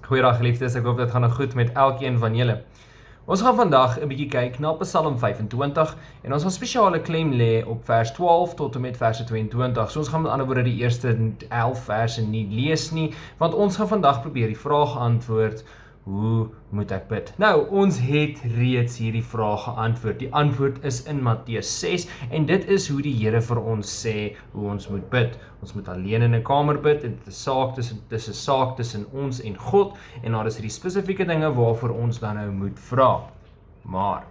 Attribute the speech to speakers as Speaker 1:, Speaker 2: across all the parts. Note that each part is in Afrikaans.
Speaker 1: Goeiedag geliefdes, ek hoop dit gaan nog goed met elkeen van julle. Ons gaan vandag 'n bietjie kyk na Psalm 25 en ons gaan spesiale klem lê op vers 12 tot en met vers 22. So ons gaan met ander woorde die eerste 11 verse nie lees nie, want ons gaan vandag probeer die vraag antwoord: hoe moet ek bid? Nou, ons het reeds hierdie vraag geantwoord. Die antwoord is in Matteus 6 en dit is hoe die Here vir ons sê hoe ons moet bid. Ons moet alleen in 'n kamer bid en dit is 'n saak tussen ons en God en daar is hierdie spesifieke dinge waarvoor ons dan nou moet vra. Maar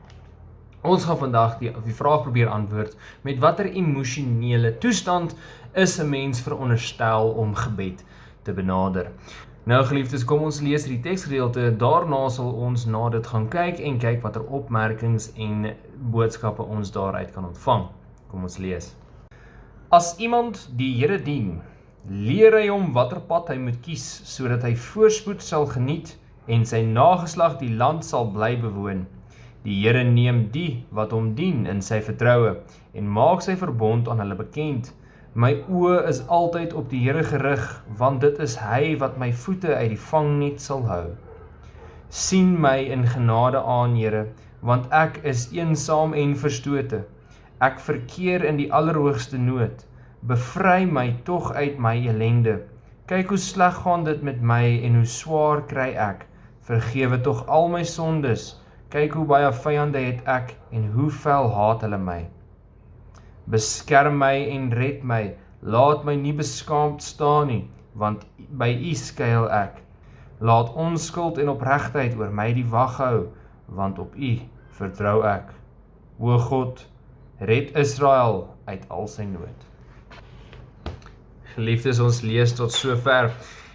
Speaker 1: ons gaan vandag die vraag probeer antwoord met watter emosionele toestand is 'n mens veronderstel om gebed te benader. Nou geliefdes, kom ons lees die teksgedeelte, daarna sal ons na dit gaan kyk en kyk watter opmerkings en boodskappe ons daaruit kan ontvang. Kom ons lees. As iemand die Here dien, leer hy hom watter pad hy moet kies, sodat hy voorspoed sal geniet en sy nageslag die land sal bly bewoon. Die Here neem die wat hom dien in sy vertroue en maak sy verbond aan hulle bekend. My oë is altyd op die Here gerig, want dit is hy wat my voete uit die vangnet sal hou. Sien my in genade aan, Here, want ek is eensaam en verstote. Ek verkeer in die allerhoogste nood. Bevry my tog uit my ellende. Kyk hoe sleg gaan dit met my en hoe swaar kry ek. Vergewe tog al my sondes. Kyk hoe baie vyande het ek en hoe fel haat hulle my. Beskerm my en red my, laat my nie beskaamd staan nie, want by U skuil ek. Laat onskuld en opregtheid oor my die wag hou, want op U vertrou ek. O God, red Israel uit al sy nood. Geliefdes, ons lees tot sover.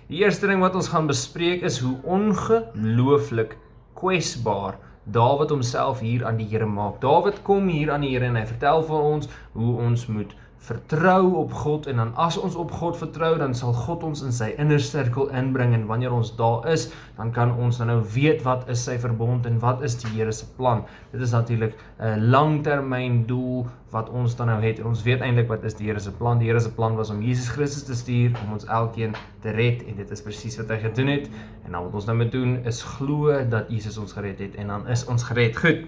Speaker 1: Die eerste ding wat ons gaan bespreek is hoe ongelooflik kwesbaar Dawid homself hier aan die Here maak. Dawid kom hier aan die Here en hy vertel vir ons hoe ons moet vertrou op God en dan as ons op God vertrou, dan sal God ons in sy innersirkel inbring en wanneer ons daar is, dan kan ons dan nou weet wat is sy verbond en wat is die Here se plan. Dit is natuurlik 'n langtermyn doel wat ons dan nou het en ons weet eintlik wat is die Here se plan. Die Here se plan was om Jesus Christus te stuur om ons elkeen te red en dit is presies wat hy gedoen het en dan wat ons nou moet doen is glo dat Jesus ons gered het en dan is ons gered. Goed,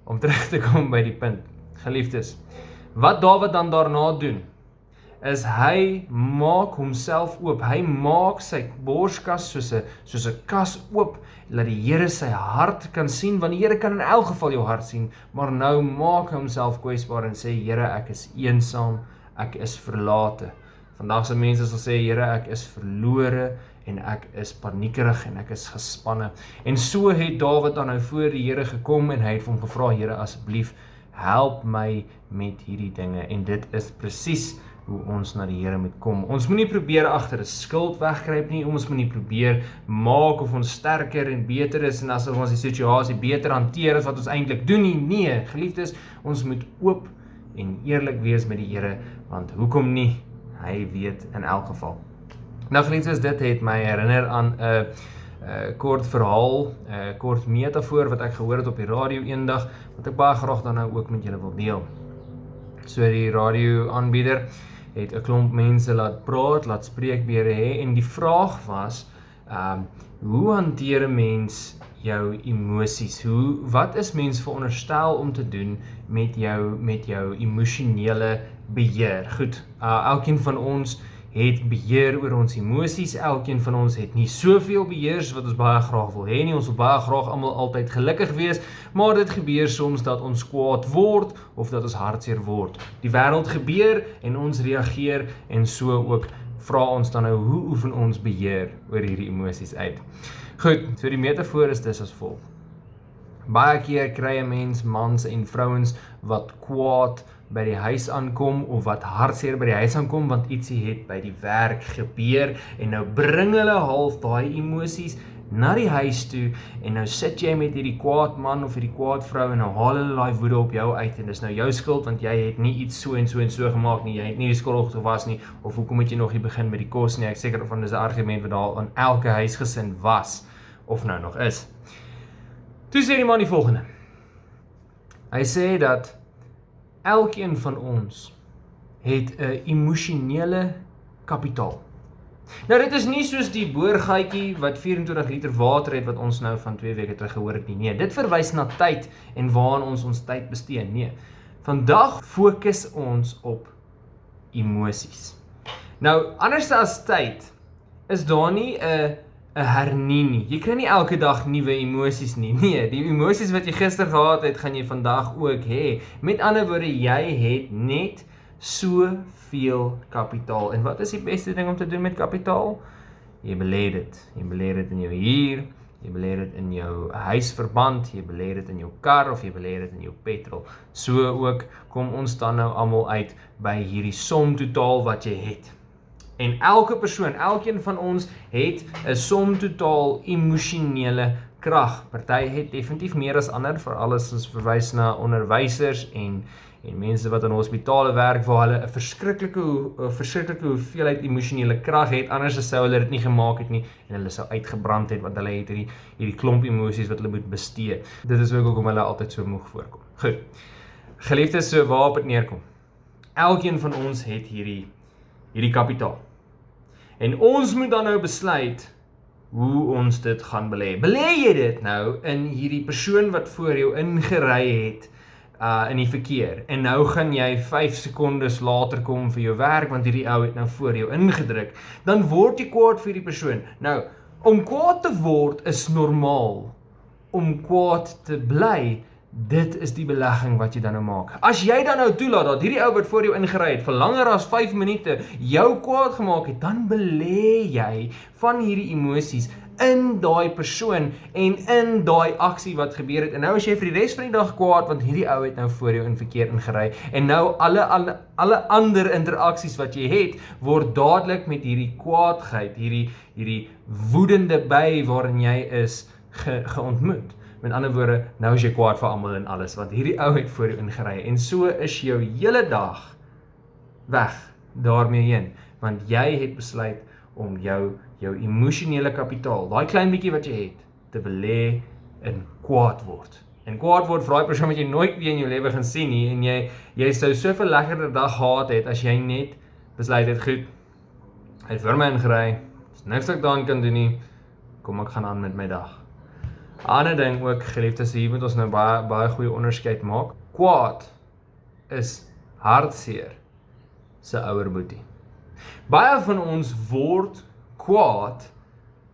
Speaker 1: om terug te kom by die punt, geliefdes. Wat Dawid dan daarna doen, is hy maak homself oop, hy maak sy borskas soos 'n kas oop, dat die Here sy hart kan sien, want die Here kan in elk geval jou hart sien, maar nou maak hy homself kwesbaar en sê, Here, ek is eensaam, ek is verlate. Vandag se mense sal sê, Here, ek is verlore, en ek is paniekerig en ek is gespanne. En so het Dawid dan nou voor die Here gekom en hy het hom gevra, Here, asseblief, help my met hierdie dinge. En dit is presies hoe ons na die Here moet kom. Ons moet nie probeer agter 'n skuld wegkruip nie, ons moet nie probeer maak of ons sterker en beter is en asof ons die situasie beter hanteer as wat ons eintlik doen nie. Nee, geliefdes, ons moet oop en eerlik wees met die Here, want hoekom nie? Hy weet in elk geval. Nou geliefdes, dit het my herinner aan 'n kort verhaal, kort metafoor wat ek gehoor het op die radio eendag, wat ek baie graag dan nou ook met julle wil deel. So die radioaanbieder het 'n klomp mense laat praat, laat spreekbeure hê en die vraag was, hoe hanteer 'n mens jou emosies? Wat is mens veronderstel om te doen met jou emosionele beheer? Goed, elkeen van ons het beheer oor ons emosies, elkeen van ons het nie soveel beheer soos wat ons baie graag wil hê nie, ons wil baie graag almal altyd gelukkig wees, maar dit gebeur soms dat ons kwaad word, of dat ons hartseer word. Die wêreld gebeur, en ons reageer, en so ook vra ons dan nou, hoe oefen ons beheer oor hierdie emosies uit? Goed, so die metafoor is dis as volg. Baie keer kry 'n mens mans en vrouens wat kwaad by die huis aankom of wat hartseer by die huis aankom want ietsie het by die werk gebeur en nou bring hulle half daai emosies na die huis toe en nou sit jy met hierdie kwaad man of hierdie kwaad vrou en nou haal hulle daai woede op jou uit en dis nou jou skuld want jy het nie iets so en so en so gemaak nie, jy het nie die skuld gewas nie of hoekom moet jy nog nie begin met die kos nie? Ek seker van dis 'n argument wat daar aan elke huisgesin was of nou nog is. Toe sê die man die volgende. Hy sê dat elkeen van ons het 'n emosionele kapitaal. Nou dit is nie soos die boorgaatjie wat 24 liter water het wat ons nou van 2 weke terug gehoor het nie. Nee, dit verwys na tyd en waaraan ons tyd bestee. Nee, vandag fokus ons op emosies. Nou, anders as tyd, is daar nie 'n hernie nie. Jy kry nie elke dag nuwe emosies nie. Nee, die emosies wat jy gister gehad het, gaan jy vandag ook hê. Met ander woorde, jy het net soveel kapitaal. En wat is die beste ding om te doen met kapitaal? Jy belê dit. Jy belê dit in jou huur, jy belê dit in jou huisverband, jy belê dit in jou kar of jy belê dit in jou petrol. So ook kom ons dan nou almal uit by hierdie som totaal wat jy het. En elke persoon, elkeen van ons het 'n som totaal emosionele krag. Party het definitief meer as ander, veral as ons verwys na onderwysers en mense wat in hospitale werk waar hulle 'n verskriklike hoeveelheid emosionele krag het, anders sou hulle dit nie gemaak het nie en hulle sou uitgebrand het want hulle het hierdie klomp emosies wat hulle moet bestee. Dit is ook hoekom hulle altyd so moeg voorkom. Goed. Geliefdes, so waarop dit neerkom. Elkeen van ons het hierdie kapitaal. En ons moet dan nou besluit hoe ons dit gaan belê. Belê jy dit nou in hierdie persoon wat voor jou ingery het in die verkeer en nou gaan jy 5 sekondes later kom vir jou werk want hierdie ou het nou voor jou ingedruk, dan word jy kwaad vir die persoon. Nou, om kwaad te word is normaal. Om kwaad te bly, dit is die belegging wat jy dan nou maak. As jy dan nou toelaat dat hierdie ou wat voor jou ingery het vir langer as 5 minute jou kwaad gemaak het, dan belê jy van hierdie emosies in daai persoon en in daai aksie wat gebeur het. En nou is jy vir die res van die dag kwaad want hierdie ou het nou voor jou in verkeer ingery en nou alle ander interaksies wat jy het word dadelik met hierdie kwaadheid, hierdie woedende by waarin jy is geontmoet. Met ander woorde, nou is jy kwaad vir almal en alles, want hierdie ou het voor jou ingery, en so is jou hele dag weg daarmee heen, want jy het besluit om jou emosionele kapitaal, daai klein bietjie wat jy het, te belê in kwaad word. En kwaad word vir daai persoon wat jy nooit weer in jou lewe gaan sien nie, en jy sou so 'n lekkerder dag gehad het, as jy net besluit het, goed, hy het vir my ingery, is niks wat ek daaraan kan doen nie, kom ek gaan aan met my dag. Ander ding ook, geliefdes, hier moet ons nou baie goeie onderskeid maak. Kwaad is hartseer se ouer boetie. Baie van ons word kwaad,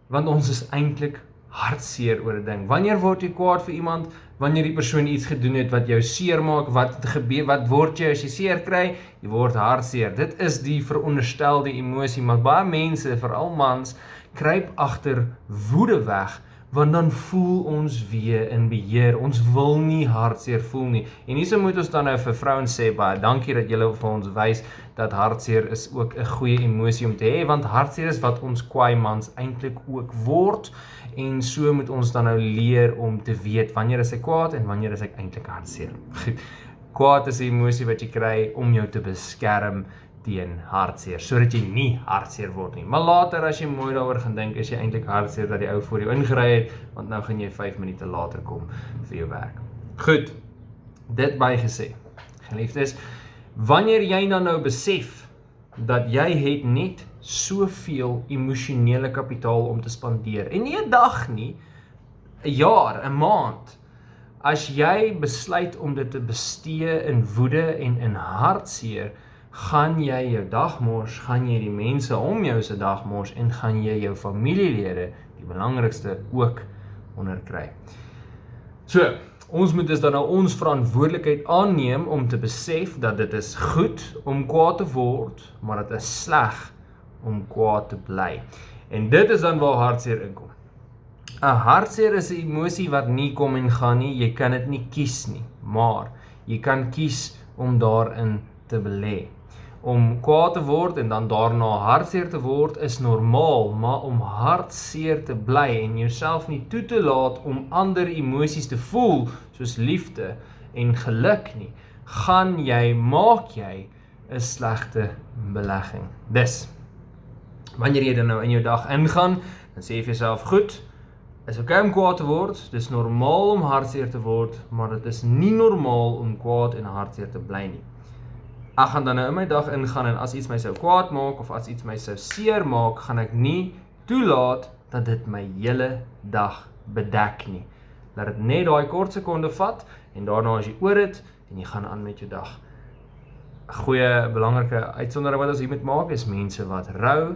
Speaker 1: want ons is eintlik hartseer oor 'n ding. Wanneer word jy kwaad vir iemand? Wanneer die persoon iets gedoen het wat jou seer maak, wat word jy as jy seer kry? Jy word hartseer. Dit is die veronderstelde emosie, maar baie mense, veral mans, kruip agter woede weg, want dan voel ons weer in beheer. Ons wil nie hartseer voel nie. En hierso moet ons dan nou vir vrouens sê, baie dankie dat julle vir ons wys dat hartseer is ook 'n goeie emosie om te hê, want hartseer is wat ons kwaai mans eintlik ook word, en so moet ons dan nou leer om te weet wanneer is ek kwaad en wanneer is ek eintlik hartseer. Kwaad is 'n emosie wat jy kry om jou te beskerm teen hartseer, sodat jy nie hartseer word nie. Maar later as jy mooi daaroor gaan dink, is jy eintlik hartseer dat die ou voor jou ingery het, want nou gaan jy 5 minute later kom vir jou werk. Goed, dit bygesê. Geliefdes, wanneer jy dan nou besef dat jy het net soveel emosionele kapitaal om te spandeer, en nie 'n dag nie, 'n jaar, 'n maand, as jy besluit om dit te bestee in woede en in hartseer, gaan jy jou dag mors, gaan jy die mense om jou se dag mors, en gaan jy jou familielede, die belangrikste, ook onderkry. So, ons moet dus dan nou ons verantwoordelikheid aanneem om te besef dat dit is goed om kwaad te word, maar dit is sleg om kwaad te bly. En dit is dan waar hartseer inkom. 'n Hartseer is 'n emosie wat nie kom en gaan nie, jy kan dit nie kies nie, maar jy kan kies om daarin te belê. Om kwaad te word en dan daarna hartseer te word is normaal, maar om hartseer te bly en jouself nie toe te laat om ander emosies te voel, soos liefde en geluk nie, maak jy 'n slegte belegging. Dus, wanneer jy dan nou in jou dag ingaan, dan sê jy vir jouself, goed, is oké om kwaad te word, dis normaal om hartseer te word, maar dit is nie normaal om kwaad en hartseer te bly nie. ek gaan dan nou in my dag ingaan en as iets my sou kwaad maak of as iets my sou seer maak, gaan ek nie toelaat dat dit my hele dag bedek nie. Laat dit net daai kort sekonde vat en daarna as jy oor het en jy gaan aan met jou dag. 'n Goeie belangrike uitsondering wat ons hier moet maak is mense wat rou.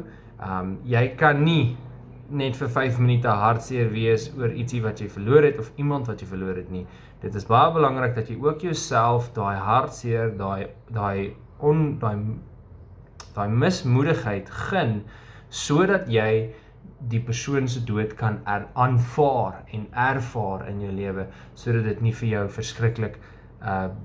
Speaker 1: Jy kan nie net vir 5 minute hartseer wees oor ietsie wat jy verloor het of iemand wat jy verloor het nie. Dit is baie belangrik dat jy ook jouself daai hartseer, daai mismoedigheid gun sodat jy die persoon se dood kan aanvaar en ervaar in jou lewe sodat dit nie vir jou verskriklik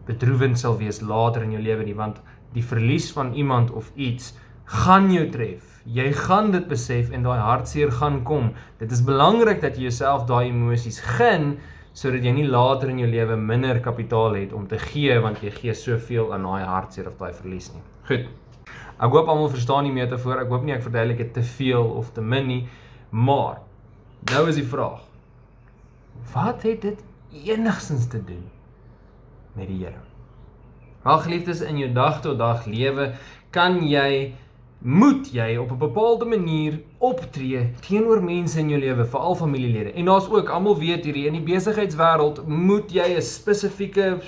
Speaker 1: bedroewend sal wees later in jou lewe nie, want die verlies van iemand of iets gaan jou tref. Jy gaan dit besef en daai hartseer gaan kom. Dit is belangrik dat jy jouself daai emosies gun sodat jy nie later in jou lewe minder kapitaal het om te gee want jy gee soveel aan daai hartseer of daai verlies nie. Goed. Ek hoop almal verstaan die metafoor. Ek hoop nie ek verduidelik dit te veel of te min nie, maar nou is die vraag. Wat het dit enigstens te doen met die Here? Wel geliefdes, in jou dag tot dag lewe moet jy op 'n bepaalde manier optree teenoor mense in jou lewe, veral familielede. En daar's ook, almal weet hierdie, in die besigheidswêreld moet jy 'n spesifieke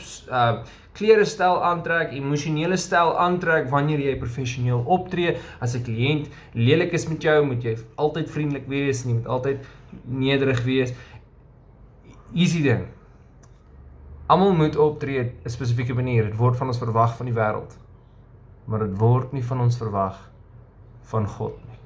Speaker 1: klerestel aantrek, emosionele stel aantrek wanneer jy professioneel optree. As 'n kliënt lelik is met jou, moet jy altyd vriendelik wees, jy moet altyd nederig wees. Easy ding. Almal moet optree 'n spesifieke manier. Dit word van ons verwag van die wêreld. Maar dit word nie van ons verwag van God nie.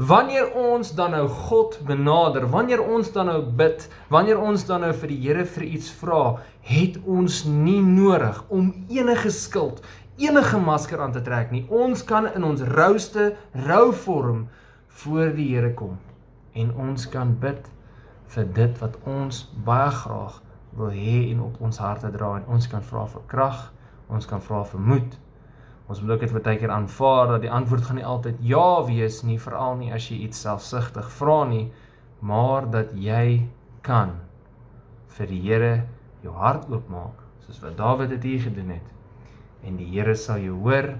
Speaker 1: Wanneer ons dan nou God benader, wanneer ons dan nou bid, wanneer ons dan nou vir die Here vir iets vra, het ons nie nodig om enige skuld, enige masker aan te trek nie. Ons kan in ons rouste rouvorm voor die Here kom en ons kan bid vir dit wat ons baie graag wil hê en op ons harte dra, en ons kan vra vir krag, ons kan vra vir moed. Ons moet ook dit baie keer aanvaar dat die antwoord gaan nie altyd ja wees nie, veral nie as jy iets selfsugtig vra nie, maar dat jy kan vir die Here jou hart oopmaak, soos wat Dawid dit hier gedoen het. En die Here sal jou hoor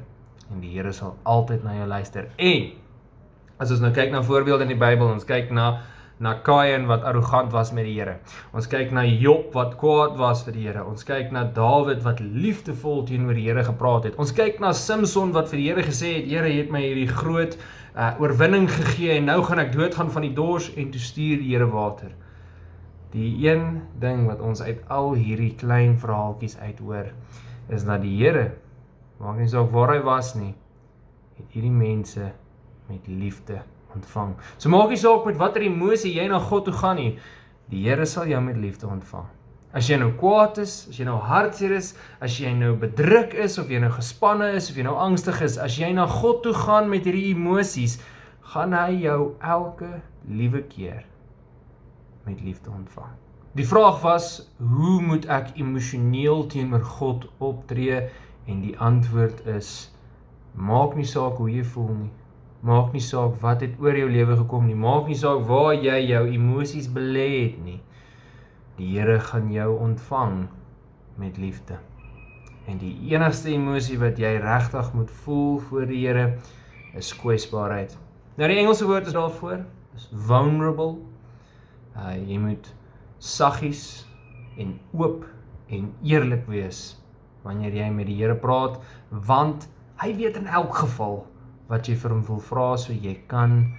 Speaker 1: en die Here sal altyd na jou luister. En as ons nou kyk na voorbeelde in die Bybel, ons kyk na Kain wat arrogant was met die Here. Ons kyk na Job wat kwaad was vir die Here. Ons kyk na Dawid wat liefdevol teenoor die Here gepraat het. Ons kyk na Samson wat vir die Here gesê het, Here het my hierdie groot oorwinning gegee en nou gaan ek doodgaan van die dors, en toe stuur die Here water. Die een ding wat ons uit al hierdie klein verhaaltjies uithoor, is dat die Here, maak nie saak waar hy was nie, het hierdie mense met liefde ontvang. So maak nie saak met watter emosie jy na God toe gaan nie, die Here sal jou met liefde ontvang. As jy nou kwaad is, as jy nou hartseer is, as jy nou bedruk is, of jy nou gespanne is, of jy nou angstig is, as jy na God toe gaan met hierdie emosies, gaan hy jou elke liewe keer met liefde ontvang. Die vraag was, hoe moet ek emosioneel teenoor God optree? En die antwoord is, maak nie saak hoe jy voel nie. Maak nie saak wat het oor jou lewe gekom nie. Maak nie saak waar jy jou emosies belê het nie. Die Here gaan jou ontvang met liefde. En die enigste emosie wat jy regtig moet voel voor die Here is kwesbaarheid. Nou die Engelse woord is daarvoor, is vulnerable. Jy moet saggies en oop en eerlik wees wanneer jy met die Here praat, want hy weet in elk geval wat jy vir hom wil vra, so jy kan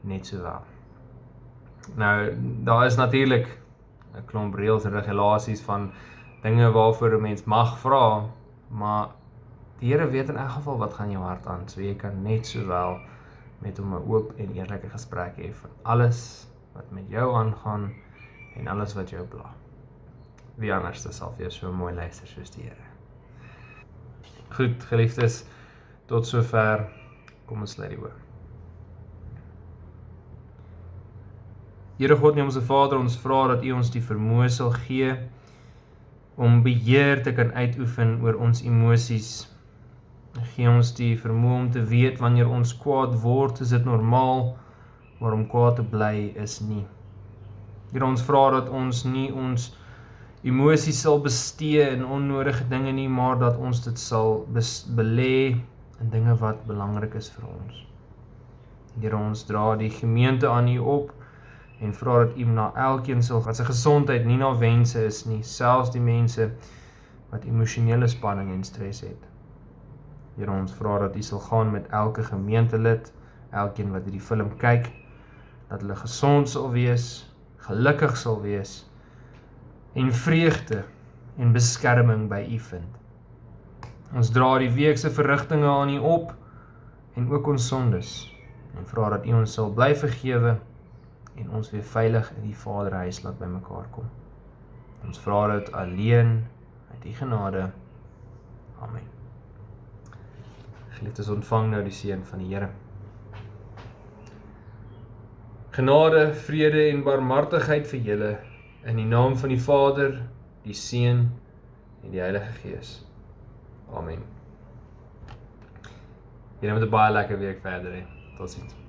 Speaker 1: net so wel. Nou, daar is natuurlik 'n klomp reëls en regulasies van dinge waarvoor 'n mens mag vra, maar die Here weet in elk geval wat gaan jou hart aan, so jy kan net so wel met hom 'n oop en eerlike gesprek hê van alles wat met jou aangaan en alles wat jou pla. Wie anders sal vir jou so mooi luister soos die Here. Goed, geliefdes, tot sover. Kom ons sluit die oë. Here God, ons Vader, ons vra dat U ons die vermoë sal gee om beheer te kan uitoefen oor ons emosies. Gee ons die vermoë om te weet wanneer ons kwaad word, is dit normaal, maar om kwaad te bly is nie. Here, ons vra dat ons nie ons emosies sal bestee in onnodige dinge nie, maar dat ons dit sal belê in dinge wat belangrik is vir ons. Here, ons dra die gemeente aan U op en vra dat U na elkeen sal, wat sy gesondheid nie na wense is nie, selfs die mense wat emosionele spanning en stres het. Here, ons vra dat U sal gaan met elke gemeentelid, elkeen wat hierdie film kyk, dat hulle gesond sal wees, gelukkig sal wees en vreugde en beskerming by U vind. Ons dra die week se verrigtinge aan U op en ook ons sondes en vra dat U ons sal bly vergewe en ons weer veilig in die Vaderhuis laat bymekaar kom. Ons vra dit alleen uit U genade. Amen. Geliefdes, ontvang nou die seën van die Here. Genade, vrede en barmhartigheid vir julle in die naam van die Vader, die Seun en die Heilige Gees. Amen. Julle moet 'n baie lekker week verder hê. Totsiens.